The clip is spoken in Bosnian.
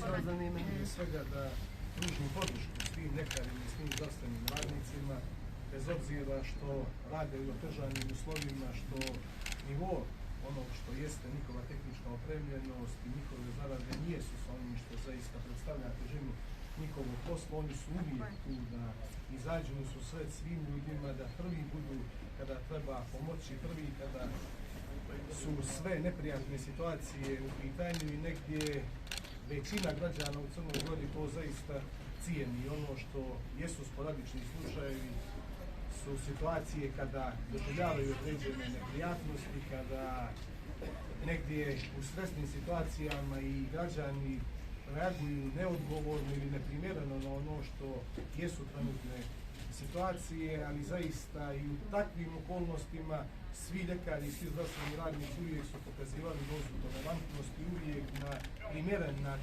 da zanima svega da pružim podršku svim ljekarima i svim zdravstvenim radnicima, bez obzira što rade u otežanim uslovima, što nivo ono što jeste njihova tehnička opremljenost i njihove zarade nijesu sa onim što zaista predstavlja težinu njihovog posla, oni su uvijek tu da izađu u susret svim ljudima, da prvi budu kada treba pomoći, prvi kada su sve neprijatne situacije u pitanju i negdje većina građana u Crnoj Gori to zaista cijeni. Ono što jesu sporadični slučajevi su situacije kada doživljavaju određene neprijatnosti, kada negdje u stresnim situacijama i građani reaguju neodgovorno ili neprimjereno na ono što jesu trenutne situacije, ali zaista i u takvim okolnostima svi ljekari i svi zdravstveni radnici uvijek su pokazivali dozu tolerantnosti, uvijek na primjeren način